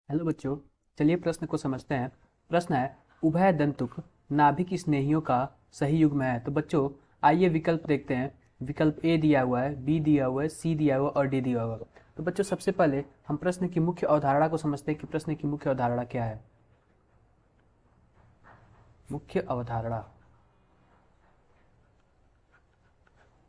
Hello बच्चों, चलिए प्रश्न को समझते हैं। प्रश्न है उभय दंतुक नाभिक स्नेहियों का सही युग्म है। तो बच्चों आइए विकल्प देखते हैं। विकल्प ए दिया हुआ है, बी दिया हुआ है, सी दिया हुआ है और डी दिया हुआ है। तो बच्चों सबसे पहले हम प्रश्न की मुख्य अवधारणा को समझते हैं कि प्रश्न की मुख्य अवधारणा क्या है। मुख्य अवधारणा।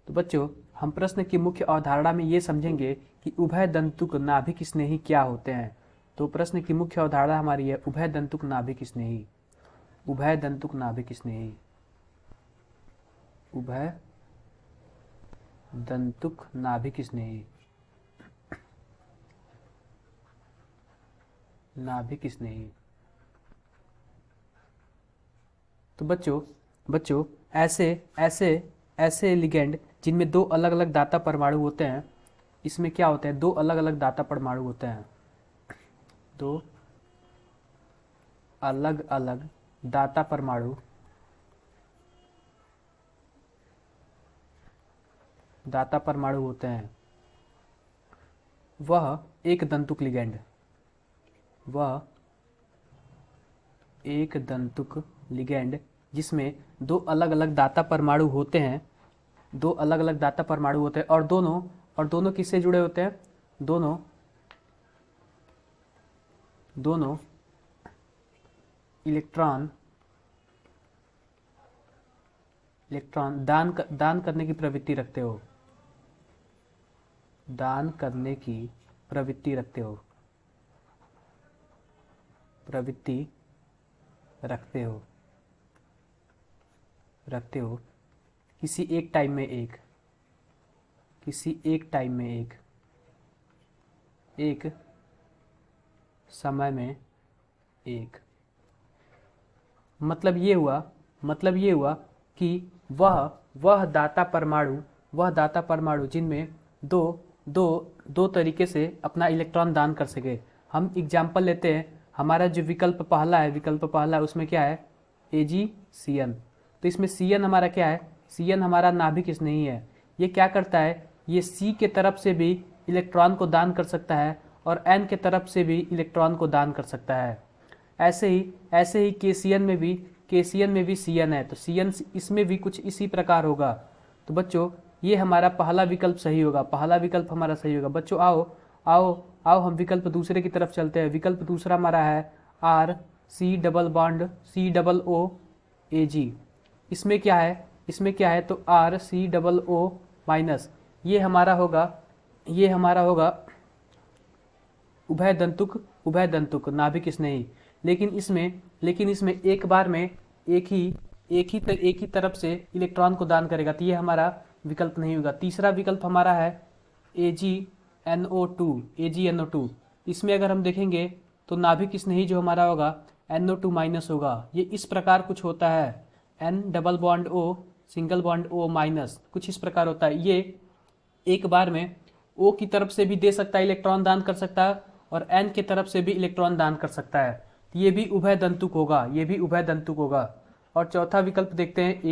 तो बच्चों हम प्रश्न की मुख्य अवधारणा में ये समझेंगे कि उभय दंतुक नाभिक स्नेही क्या होते हैं। तो प्रश्न की मुख्य अवधारणा हमारी है उभय दंतुक नाभिक स्नेही। उभय दंतुक नाभिक स्नेही। उभय दंतुक नाभिक स्नेही। नाभिक स्नेही। तो बच्चों बच्चों ऐसे ऐसे ऐसे लिगेंड जिनमें दो अलग अलग दाता परमाणु होते हैं, इसमें क्या होते हैं, दो अलग अलग दाता परमाणु होते हैं। दो अलग अलग दाता परमाणु होते हैं। वह एक दंतुक लिगेंड। वह एक दंतुक लिगेंड जिसमें दो अलग अलग दाता परमाणु होते हैं। दो अलग अलग दाता परमाणु होते हैं और दोनों किससे जुड़े होते हैं। दोनों दोनों इलेक्ट्रॉन दान करने की प्रवृत्ति रखते हो। दान करने की प्रवृत्ति रखते हो। प्रवृत्ति रखते हो रखते हो किसी एक टाइम में एक एक समय में एक। मतलब ये हुआ कि वह दाता परमाणु जिनमें दो दो दो तरीके से अपना इलेक्ट्रॉन दान कर सके। हम एग्जाम्पल लेते हैं। हमारा जो विकल्प पहला है उसमें क्या है, AgCN। तो इसमें Cn हमारा क्या है, Cn हमारा नाभिक स्नेही है। ये क्या करता है, ये C के तरफ से भी इलेक्ट्रॉन को दान कर सकता है और N के तरफ से भी इलेक्ट्रॉन को दान कर सकता है। ऐसे ही KCN में भी Cn है, तो Cn इसमें भी कुछ इसी प्रकार होगा। तो बच्चों ये हमारा पहला विकल्प सही होगा। बच्चों आओ हम विकल्प दूसरे की तरफ चलते हैं। विकल्प दूसरा हमारा है RC⋯COOAg। इसमें क्या है, तो RCOO माइनस ये हमारा होगा उभय दंतुक नाभिक स्नेही। लेकिन इसमें एक बार में एक ही तरफ से इलेक्ट्रॉन को दान करेगा, तो ये हमारा विकल्प नहीं होगा। तीसरा विकल्प हमारा है AgNO2। इसमें अगर हम देखेंगे तो नाभिक स्नेही जो हमारा होगा NO2 माइनस होगा। ये इस प्रकार कुछ होता है, N double bond O single bond O minus, कुछ इस प्रकार होता है। ये एक बार में O की तरफ से भी दे सकता है, इलेक्ट्रॉन दान कर सकता है, और N की तरफ से भी इलेक्ट्रॉन दान कर सकता है। तो ये भी उभय दंतुक होगा। और चौथा विकल्प देखते हैं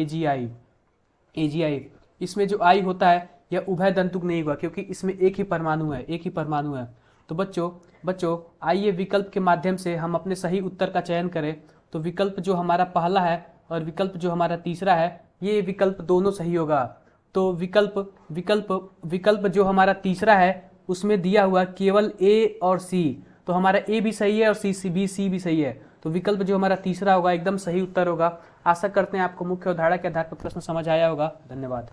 AgI। इसमें जो I होता है यह उभय दंतुक नहीं हुआ, क्योंकि इसमें एक ही परमाणु है। तो बच्चों आइए विकल्प के माध्यम से हम अपने सही उत्तर का चयन करें। तो विकल्प जो हमारा पहला है और विकल्प जो हमारा तीसरा है, ये विकल्प दोनों सही होगा। तो विकल्प जो हमारा तीसरा है उसमें दिया हुआ केवल A और C, तो हमारा A भी सही है और C भी सही है। तो विकल्प जो हमारा तीसरा होगा एकदम सही उत्तर होगा। आशा करते हैं आपको मुख्य अवधारणा के आधार पर प्रश्न समझ आया होगा। धन्यवाद।